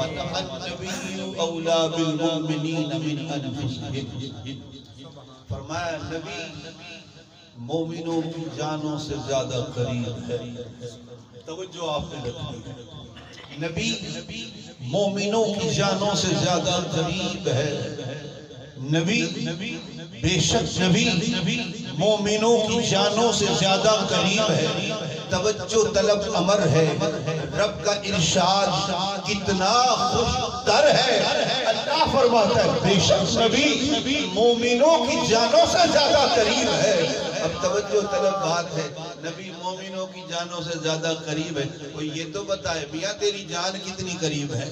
النبی اولا بالمؤمنین من انفسہم، فرمایا نبی مومنوں کی جانوں سے زیادہ قریب ہے۔ توجہ آپ نے رکھنی ہے، نبی مومنوں کی جانوں سے زیادہ قریب ہے۔ نبی بے شک نبی مومنوں کی جانوں سے زیادہ قریب ہے۔ توجہ طلب امر ہے، رب کا ارشاد کتنا خوش تر ہے۔ اللہ فرماتا ہے بے شک نبی مومنوں کی جانوں سے زیادہ قریب ہے۔ اب توجہ طلب بات ہے، نبی مومنوں کی جانوں سے زیادہ قریب ہے، کوئی یہ تو بتائے میاں تیری جان کتنی قریب ہے؟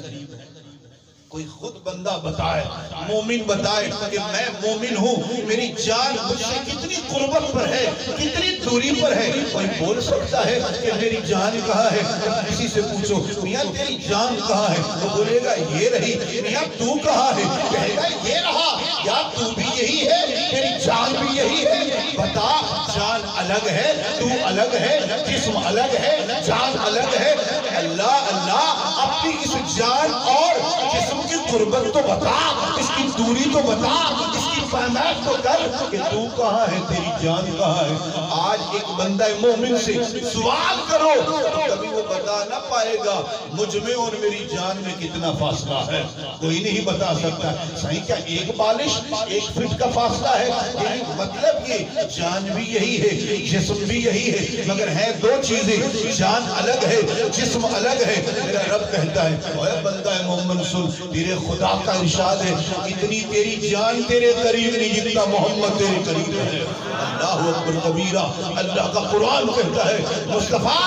کوئی خود بندہ بتائے، مومن بتائے کہ میں مومن ہوں، میری جان مجھ سے کتنی قربت پر ہے، کتنی دوری پر ہے؟ کوئی بول سکتا ہے کہ میری جان کہاں ہے؟ جب کسی سے پوچھو میاں تیری جان کہاں ہے، وہ بولے گا یہ رہی۔ میاں تو کہاں ہے؟ کہے گا یہ رہا۔ یا تو بھی یہی ہے، تیری جان بھی یہی ہے؟ بتا، جان الگ ہے، تو الگ ہے، جسم الگ ہے، جان الگ ہے۔ اللہ اللہ اپنی اس جان اور جسم کی قربت تو بتا، اس کی دوری تو بتا، اس کی فہمیت تو کر کہ تو کہاں ہے، تیری جان کہاں ہے۔ آج ایک بندہ مومن سے سوال کرو تو کبھی وہ بتا نہ پائے گا مجھ میں اور میری جان میں کتنا فاصلہ ہے، کوئی نہیں بتا سکتا۔ صحیح کیا ایک بالش ایک فٹ کا فاصلہ ہے؟ یعنی مطلب یہ جان بھی یہی ہے، جسم بھی یہی ہے، مگر ہیں دو چیزیں، جان الگ ہے، جسم الگ ہے۔ میرا رب کہتا ہے اے بندہ مومن سن، تیرے خدا کا ارشاد ہے اتنی تیری جان تیرے قریب نہیں جتنا محمد تیرے قریب ہے۔ اللہ اکبر کبیرہ، اللہ کا قرآن کہتا ہے مصطفیٰ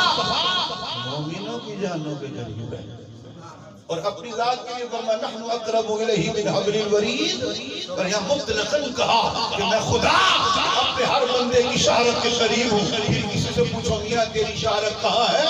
مومنوں کی جانوں کے قریب ہے، اور اپنی ذات کے لیے فرمایا نحن اقرب الیہ من حبل الورید، اور یہاں مطلقاً کہا کہ میں خدا اپنے ہر بندے کی شہرت کے قریب ہوں۔ پھر کسی سے پوچھو میاں تیری شہرت کہاں ہے،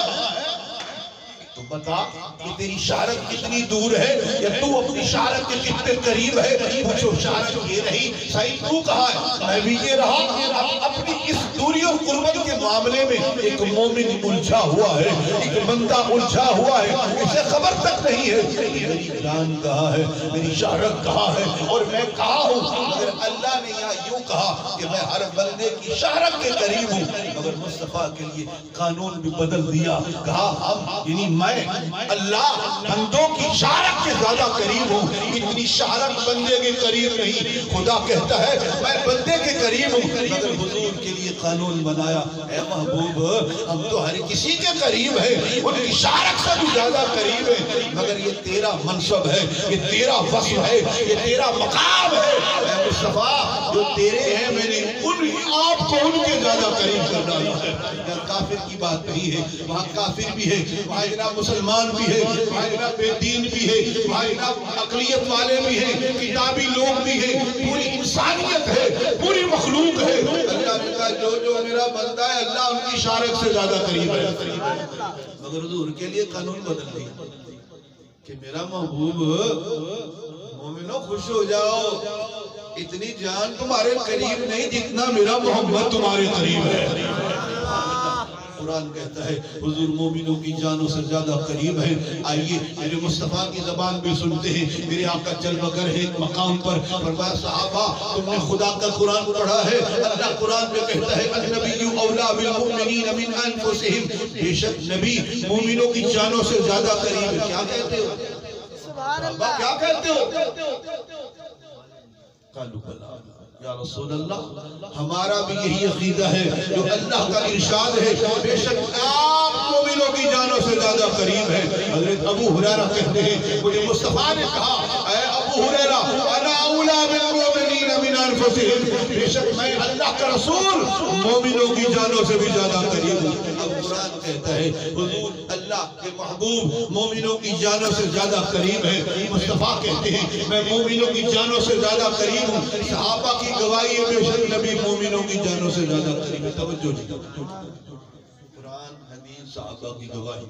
تو بتا کہ تیری شہرت کتنی دور ہے، یا تو اپنی شہرت کے کتنے قریب ہے۔ پوچھو شہرت یہ رہی، صحیح تو کہاں ہے، میں بھی یہ رہا۔ اب اپنی اس دوری اور قربت کے معاملے میں ایک مومن الجھا ہوا ہے، ایک بندہ الجھا ہوا ہے، اسے خبر تک نہیں ہے کہ میری جان کہاں ہے، میری شہرت کہاں ہے، اور میں کہاں ہوں۔ مگر اللہ نے یہاں یوں کہا کہ میں ہر بندے کی شہرت کے قریب ہوں، مگر مصطفیٰ کے لیے قانون بھی بدل دیا، کہا ہم یعنی میں اللہ بندوں کی شہرت کے زیادہ قریب ہوں، اتنی شہرت بندے کے قریب نہیں۔ خدا کہتا ہے میں بندے کے قریب ہوں، مگر حضور کے لیے قانون بنایا، اے محبوب ہم تو ہر کسی کے قریب ہیں، ان کی شہرت سے بھی زیادہ قریب ہیں، مگر یہ تیرا منصب ہے، یہ تیرا وصف ہے، یہ تیرا مقام ہے۔ اے مصطفیٰ جو تیرے ہیں میں نے آپ کو ان کے زیادہ قریب کر ڈالا ہے۔ یہاں کافر کی بات نہیں ہے، وہاں کافر بھی ہے، وہاں جناب مسلمان بھی ہے، وہاں جناب بے دین بھی ہے، وہاں جناب اقلیت والے بھی ہیں، کتابی لوگ بھی ہیں، پوری انسانیت ہے، پوری مخلوق ہے۔ اللہ نے کہا جو میرا بندہ ہے اللہ ان کی شہرت سے زیادہ قریب ہے، مگر حضور کے لیے قانون بدل دیا کہ میرا محبوب مومنوں خوش ہو جاؤ، اتنی جان تمہارے قریب نہیں جتنا میرا محمد تمہارے قریب ہے۔ قرآن کہتا ہے حضور مومنوں کی جانوں سے زیادہ قریب ہے۔ آئیے میرے مصطفیٰ کی زبان بھی سنتے ہیں، میرے آقا چل بگر ہے ایک مقام پر، فرمایا صحابہ تم نے خدا کا قرآن پڑھا ہے، اللہ قرآن میں کہتا ہے النبی اولا بالمؤمنین من انفسہم، بے شک نبی مومنوں کی جانوں سے زیادہ قریب ہے۔ کیا کہتے ہو صحابہ، کیا کہتے ہو؟ قالوا بلا یا رسول اللہ ہمارا بھی یہی عقیدہ ہے جو اللہ کا ارشاد ہے، بے شک آپ مومنوں کی جانوں سے زیادہ قریب ہے۔ حضرت ابو ہریرہ کہتے ہیں مجھے مصطفیٰ نے کہا اے ابو ہریرہ انا اولا بالمؤمنین من انفسہم، بے شک میں اللہ کا رسول مومنوں کی جانوں سے بھی زیادہ قریب ہوں۔ اب قرآن کہتا ہے حضور اللہ کے محبوب مومنوں کی جانوں سے زیادہ قریب ہے۔ مصطفیٰ کہتے ہیں میں مومنوں کی جانوں سے زیادہ قریب ہوں۔ صحابہ کی گواہی ہے بے شک نبی مومنوں کی جانوں سے زیادہ قریب ہے۔ توجہ جی، قرآن حدیث صحابہ کی گواہی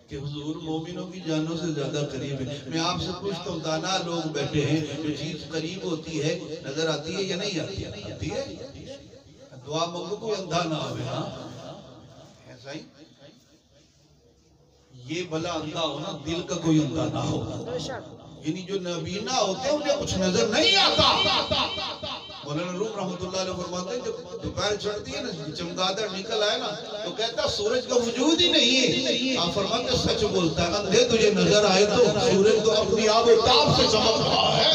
کہ حضور مومنوں کی جانوں سے زیادہ قریب ہے۔ میں آپ سے پوچھتا ہوں دانا لوگ بیٹھے ہیں، جو چیز قریب ہوتی ہے نظر آتی ہے یا نہیں آتی؟ آتی ہے؟ دعا مانگو کوئی اندھا نہ ہوئے۔ ہاں یہ بھلا اندھا ہو نا، دل کا کوئی اندھا نہ ہو. یعنی جو نابینا ہوتے ہیں انہیں کچھ نظر نہیں آتا. مولانا روم رحمت اللہ علیہ فرماتے ہیں جب دوپہر چڑھتی ہے نا، چمگادڑ نکل آئے نا تو کہتا ہے سورج کا وجود ہی نہیں ہے. آپ فرماتے ہیں سچ بولتا ہے، اندھے تجھے نظر آئے تو سورج تو اپنی آب و تاب سے چمک رہا ہے.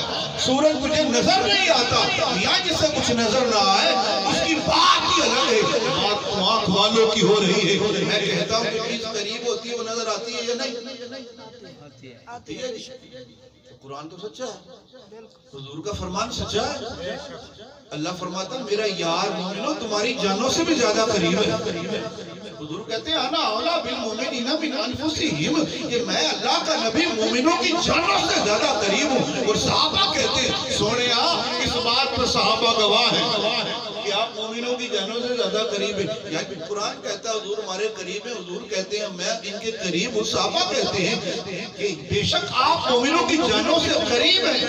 سورج تجھے نظر نہیں آتا، یا جس سے کچھ نظر نہ آئے اس کی بات ہی الگ ہے. بات آنکھ والوں کی ہو رہی ہے. میں کہتا ہوں کہ چیز قریب ہوتی ہے وہ نظر آتی ہے یا نہیں آتی ہے؟ قرآن تو سچا ہے، حضور کا فرمان سچا ہے. اللہ فرماتا میرا یار مومنوں تمہاری جانوں سے بھی زیادہ قریب ہے. حضور کہتے ہیں انا اولا بالمومنین من انفسہم، کہ میں اللہ کا نبی مومنوں کی جانوں سے زیادہ قریب ہوں. اور صحابہ کہتے ہیں سونیا اس بات پر صحابہ گواہ ہیں کہ آپ مومنوں کی جانوں سے زیادہ قریب ہیں. یعنی قرآن کہتا ہے حضور ہمارے قریب ہیں. حضور کہتے ہیں میں ان کے قریب ہوں. صحابہ کہتے ہیں کہ بے شک آپ مومنوں کی جانوں سے قریب ہیں.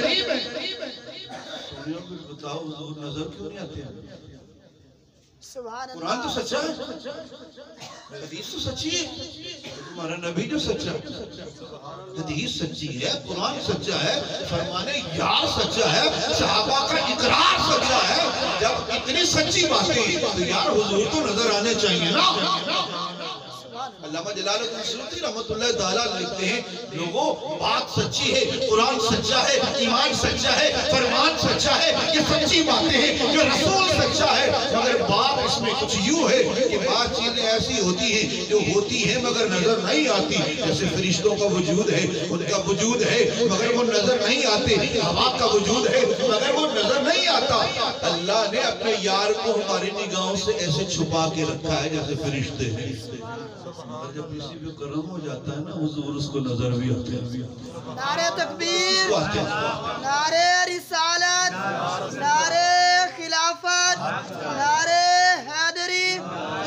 بتاؤ حضور نظر کیوں نہیں آتے ہیں؟ قرآن تو سچا ہے، حدیث تو سچی ہے، تمہارا نبی جو سچا ہے. حدیث سچی ہے، قرآن سچا ہے، فرمان یار سچا ہے، صحابہ کا اقرار سچا ہے. جب اتنی سچی باتیں تو یار حضور تو نظر آنے چاہیے نا. علامہ جلال الدین سیوطی رحمت اللہ تعالیٰ لکھتے ہیں لوگوں بات سچی ہے، قرآن سچا ہے، ایمان سچا ہے، فرمان سچا ہے، یہ سچی باتیں ہیں. جو رسول سچا ہے، مگر بات اس میں کچھ یوں ہے کہ بات چیزیں ایسی ہوتی ہیں جو ہوتی ہیں مگر نظر نہیں آتی. جیسے فرشتوں کا وجود ہے، ان کا وجود ہے مگر وہ نظر نہیں آتے. ہوا کا وجود ہے مگر وہ نظر نہیں آتا. اللہ نے اپنے یار کو ہماری نگاہوں سے ایسے چھپا کے رکھا ہے جیسے فرشتے ہیں. اور جب کسی بھی کرم ہو جاتا ہے نا حضور اس کو نظر بھی آتے ہیں. نعرہ تکبیر، نعرہ رسالت، نعرہ خلافت، نعرہ حیدری،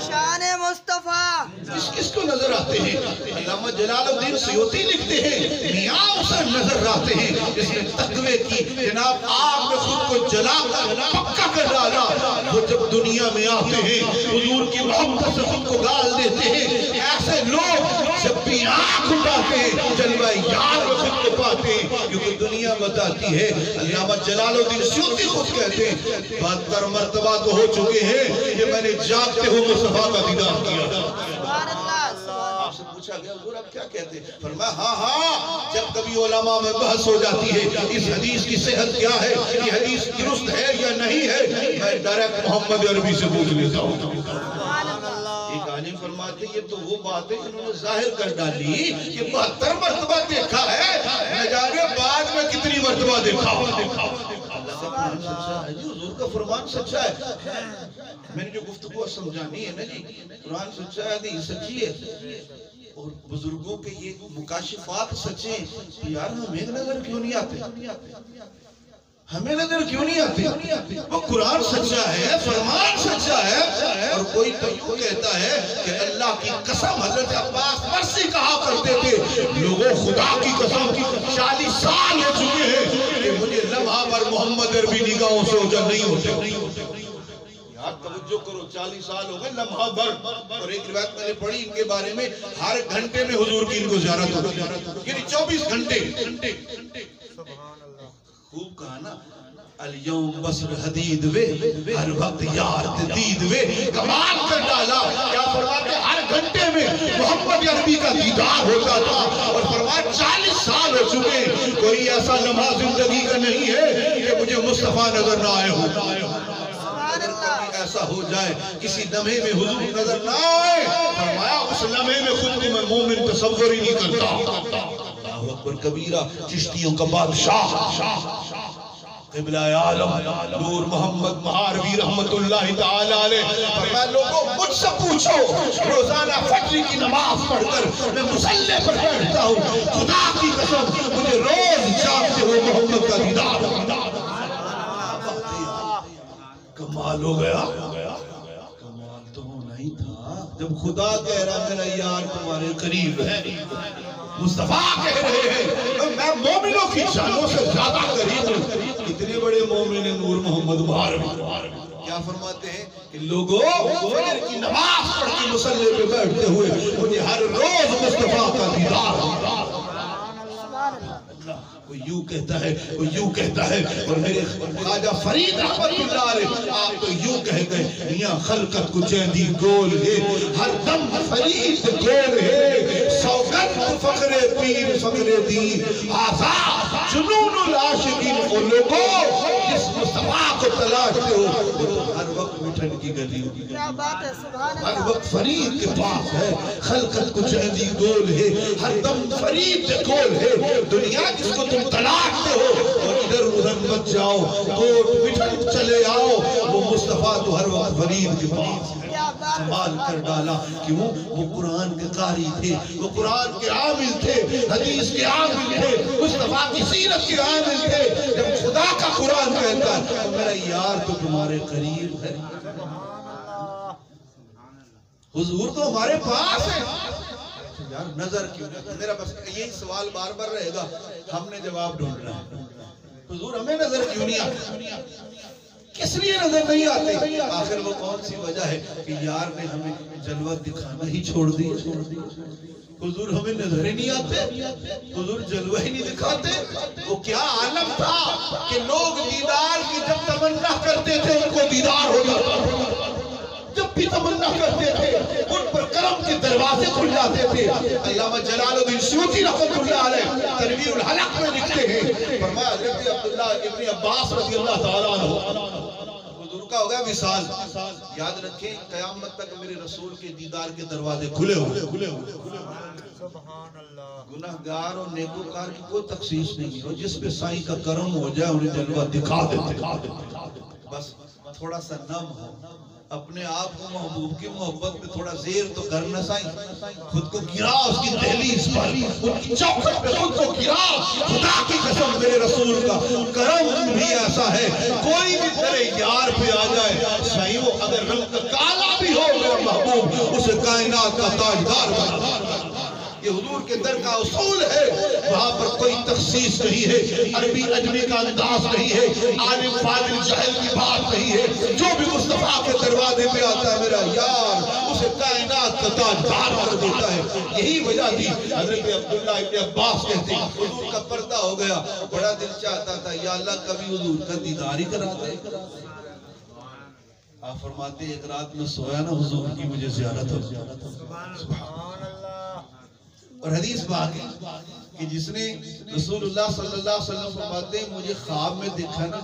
شان مصطفیٰ. کس کو نظر آتے ہیں؟ علامہ جلال الدین سیوطی لکھتے ہیں میاں اسے نظر آتے ہیں جس نے تقوی کی جناب آگ میں خود کو جلا کر پکا کر ڈالا. وہ جب دنیا میں آتے ہیں حضور کی محبت سے خود کو گال دیتے ہیں. ایسے لوگ جب بھی آنکھ اٹھاتے ہیں جلوہ یار میں خود کو پاتے ہیں. کیونکہ دنیا بتاتی ہے، علامہ جلال الدین سیوطی خود کہتے ہیں 72 مرتبہ تو ہو چکے ہیں کہ میں نے جاگتے ہو مصطفیٰ کا دیدار کیا. آپ سے پوچھا گیا حضور آپ کیا کہتے ہیں؟ فرمایا ہاں جب کبھی علماء میں بحث ہو جاتی ہے اس حدیث کی صحت کیا ہے، یہ حدیث درست ہے یا نہیں ہے، میں ڈائریکٹ محمد عربی سے پوچھ لیتا ہوں. ایک عالم فرماتے یہ تو وہ بات ہے انہوں نے ظاہر کر ڈالی کہ 72 مرتبہ دیکھا ہے، نہ جانے بعد میں کتنی مرتبہ دیکھا. حضور کا فرمان سچا ہے. میں نے جو گفتگو سمجھانی ہے نا جی، قرآن سچا ہے، حدیث سچی ہے اور بزرگوں کے یہ مکاشفات سچے ہیں. یار ہمیں نظر کیوں نہیں آتے؟ ہمیں نظر کیوں نہیں آتے؟ وہ قرآن سچا ہے، فرمان سچا ہے. اور کوئی تو یوں کہتا ہے کہ اللہ کی قسم حضرت عباس مرسی کہا کرتے تھے لوگوں خدا کی قسم 40 سال ہو چکے ہیں کہ مجھے لمحہ پر محمد عربی نگاہوں سے اوجھل نہیں ہوتے. یار توجہ کرو، 40 سال ہو گئے لمحہ بھر. اور ایک روایت میں نے پڑھی ان کے بارے میں ہر گھنٹے میں حضور کی ان کو زیارت ہوتی، یعنی 24 گھنٹے. خوب کہا نا الیوم بصر حدید وے ہر وقت یار تدید وے. کمال کر ڈالا. کیا فرماتے ہر گھنٹے میں محمد عربی کا دیدار ہوتا تھا. اور فرمایا 40 سال ہو چکے کوئی ایسا لمحہ زندگی کا نہیں ہے کہ مجھے مصطفیٰ نظر نہ آئے ہو. ایسا ہو جائے کسی لمحے میں حضور نظر نہ آئے، فرمایا اس لمحے میں خود کو میں مومن تصور ہی نہیں کرتا. اللہ اکبر کبیرہ. چشتیوں کا بادشاہ قبلہ عالم نور محمد مہاروی رحمت اللہ تعالی علیہ فرمایا لوگوں مجھ سے پوچھو روزانہ فجر کی نماز پڑھ کر میں مصلی پر بیٹھتا ہوں، خدا کی قسم مجھے روز جاگتے ہوئے محمد کا دیدار ہوتا. کمال ہو گیا. کمال تو ہونا ہی تھا جب خدا کہہ رہا میرا یار تمہارے قریب ہے، مصطفیٰ کہہ رہے ہیں میں مومنوں کی جانوں سے زیادہ قریب ہوں. اتنے بڑے مومن نور محمد مہاروی کیا فرماتے ہیں کہ لوگوں فجر کی نماز پڑھ کے مصلی پہ بیٹھتے ہوئے مجھے ہر روز مصطفیٰ کا دیدار ہوگا. کوئی یوں کہتا ہے کوئی یوں کہتا ہے اور میرے خواجہ فرید رحمت اللہ علیہ آپ تو یوں کہہ گئے میاں خلقت کو چیندی گول ہے ہر دم فرید گول ہے سوگند فقر پیر فقر دین آزاد جنون العاشقین وہ لوگوں جس مصطفیٰ کو تلاشتے ہو ہر وقت مٹھن کی گلی کیا بات ہے سبحان ہر اللہ وقت فرید کے پاس ہے خلقت کو چیندی گول ہے ہر دم فرید گول ہے دنیا جس کو تم تلاشتے ہو اور ادھر ادھر مت جاؤ کوٹ مٹھن چلے آؤ وہ مصطفیٰ تو ہر وقت فرید کے پاس ہے کیا بات ہے سوال کر ڈالا کہ وہ قرآن کے قاری تھے وہ قرآن کے عامل تھے حدیث کے عامل تھے مصطفیٰ کی سیرت کے عامل تھے جب خدا کا قرآن کہتا ہے تو میرا یار تو تمہارے قریب ہے حضور تو ہمارے پاس ہے یار نظر کیوں نہیں میرا بس یہی سوال بار بار رہے گا ہم نے جواب ڈھونڈنا ہے حضور ہمیں نظر کیوں نہیں آتی کس لیے نظر نہیں آتی آخر وہ کون سی وجہ ہے کہ یار نے ہمیں جلوہ دکھانا ہی چھوڑ دی حضور ہمیں نظر ہی نہیں آتے حضور جلوہ ہی نہیں دکھاتے وہ کیا عالم تھا کہ لوگ دیدار کی جب تمنا کرتے تھے ان کو دیدار ہو جاتا جب بھی تمنا کرتے تھے ان پر کرم کے دروازے کھل جاتے تھے علامہ جلال الدین سیوطی رحمۃ اللہ علیہ تنویر الحلق میں لکھتے ہیں فرمایا حضرت عبداللہ ابن عباس رضی اللہ تعالیٰ عنہ حضور کا ہوگا وصال یاد رکھیں قیامت تک میرے رسول کے دیدار کے دروازے کھلے ہوئے گناہگار اور نیکوکار کی کوئی تخصیص نہیں ہے جس پہ سائیں کا کرم ہو جائے انہیں جلوہ دکھا دیتے بس تھوڑا سا نم ہو اپنے آپ کو محبوب کی محبت میں تھوڑا زیر تو کرنا سائیں خود کو گرا اس کی دہلیز پر ان کی چوکھٹ پہ خود کو گرا خدا کی قسم میرے رسول کا کرم بھی ایسا ہے کوئی بھی تیرے یار پہ آ جائے سائیں وہ اگر رنگ کالا بھی ہو میرا محبوب اسے کائنات کا تاجدار بنا یہ حضور کے در کا اصول ہے وہاں پر کوئی تخصیص نہیں ہے عربی عجمی کا انداز نہیں ہے عالم فاضل جاہل کی بات نہیں ہے جو بھی مصطفیٰ کے دروازے پہ آتا ہے میرا یار اسے کائنات کا تاجدار کر دیتا ہے یہی وجہ تھی حضرت عبداللہ ابن عباس کہتے ہیں حضور کا پردہ ہو گیا بڑا دل چاہتا تھا یا اللہ کبھی حضور کا دیدار ہی کرا دے آپ فرماتے ایک رات میں سویا نا حضور کی مجھے زیارت ہو سبحان اللہ اور حدیث باقی کہ جس نے رسول اللہ صلی اللہ علیہ وسلم فرماتے ہیں مجھے خواب میں دیکھا نا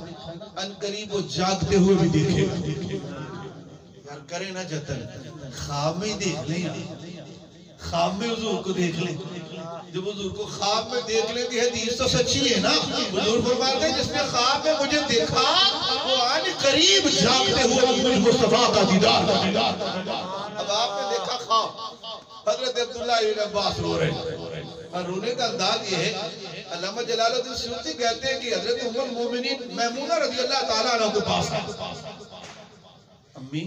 ان قریب وہ جاگتے ہوئے بھی دیکھے یار کریں نا جتن خواب میں ہی دیکھ لیں خواب میں حضور کو دیکھ لیں جب حضور کو خواب میں دیکھ لیں کہ حدیث تو سچی ہے نا حضور فرماتے ہیں جس نے خواب میں مجھے دیکھا وہ ان قریب جاگتے ہوئے مجھ مصطفیٰ کا دیدار اب آپ نے دیکھا خواب حضرت عبداللہ ابن عباس رو رہے ہیں اور رونے کا انداز یہ ہے علامہ جلال الدین سیوطی کہتے ہیں کہ حضرت ام المومنین میمونہ رضی اللہ تعالیٰ عنہ کے پاس ہے امی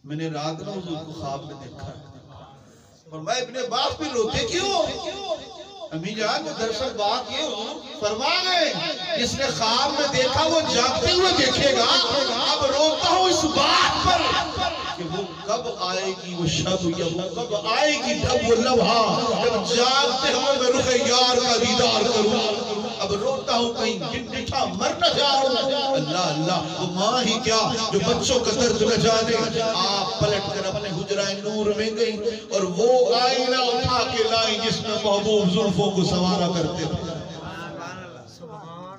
میں نے رات میں حضور کو خواب میں دیکھا اور میں ابن عباس بھی روتے کیوں امی جان وہ دراصل بات یہ فرما گئے جس نے خواب میں دیکھا وہ جاگتے ہوئے دیکھے گا اب روتا ہوں اس بات پر کہ وہ کب آئے گی وہ شب یا وہ کب آئے گی جب وہ لمحہ جب جاگتے ہوئے میں رخ یار کا دیدار کروں اب روتا ہوں کہیں گن بٹھا مر نہ جاؤں اللہ اللہ وہ ماں ہی کیا جو بچوں کا درد نہ جانے آپ پلٹ کر اپنے حجرہ نور میں گئی اور وہ آئینہ اٹھا کے لائیں جس میں محبوب زلفوں کو سوارا کرتے تھے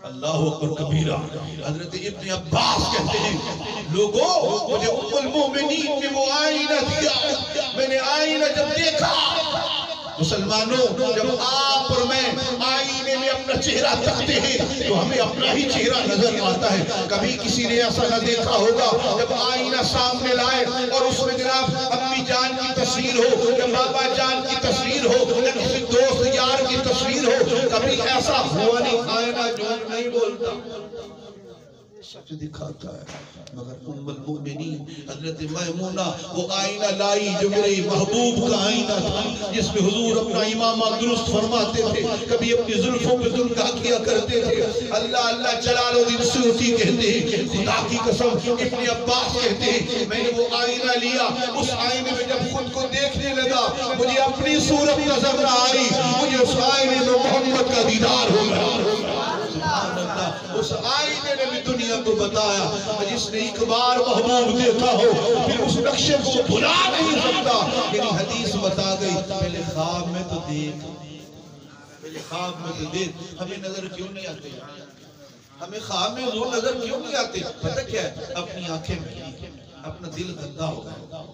اللہ اکبر کبیرہ حضرت ابن عباس کہتے ہیں لوگوں مجھے ام المومنین نے وہ آئینہ دیا میں نے آئینہ جب دیکھا مسلمانوں جب آپ اور میں آئینے میں اپنا چہرہ تکتے ہیں تو ہمیں اپنا ہی چہرہ نظر آتا ہے کبھی کسی نے ایسا نہ دیکھا ہوگا جب آئینہ سامنے لائے اور اس میں جناب امی جان کی تصویر ہو یا بابا جان کی تصویر ہو یا کسی دوست یار کی تصویر ہو کبھی ایسا ہوا نہیں آئینہ جھوٹ نہیں بولتا سچ دکھاتا ہے. مگر ام المؤمنین حضرت میمونہ وہ آئینہ لائی جو میرے محبوب کا آئینہ تھا، جس میں حضور اپنا امامہ درست فرماتے تھے، کبھی اپنی زلفوں پہ زلفہ کیا کرتے تھے. اللہ اللہ جلال الدین سیوطی کہتے ہیں، خدا کی قسم ابن عباس کہتے ہیں، میں نے وہ آئینہ لیا، اس آئینے میں جب خود کو دیکھنے لگا مجھے اپنی صورت نظر نہ آئی، مجھے اس آئینے میں محمد کا دیدار ہو گیا. اس آئینے نے بھی دنیا کو بتایا جس نے ایک بار محبوب دیکھا ہو پھر اس نقشے کو بھلا نہیں سکتا. یعنی حدیث بتا گئی پہلے خواب میں تو دیکھ، پہلے خواب میں تو دیکھ. ہمیں نظر کیوں نہیں آتے؟ ہمیں خواب میں حضور نظر کیوں نہیں آتے؟ پتہ کیا ہے؟ اپنی آنکھیں میں اپنا دل گندا ہو گیا،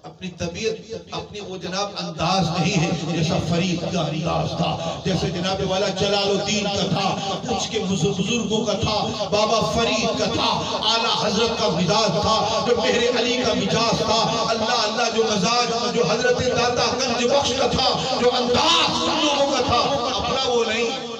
اپنی طبیعت اپنی وہ جناب انداز نہیں ہے جیسا فرید کا انداز تھا، جیسے جناب والا جلال الدین کا تھا، کچھ کے بزرگوں کا تھا، بابا فرید کا تھا، اعلیٰ حضرت کا مزاج تھا، جو مہر علی کا مزاج تھا. اللہ اللہ جو مزاج جو حضرت داتا گنج بخش کا تھا، جو انداز لوگوں کا تھا، اپنا وہ نہیں.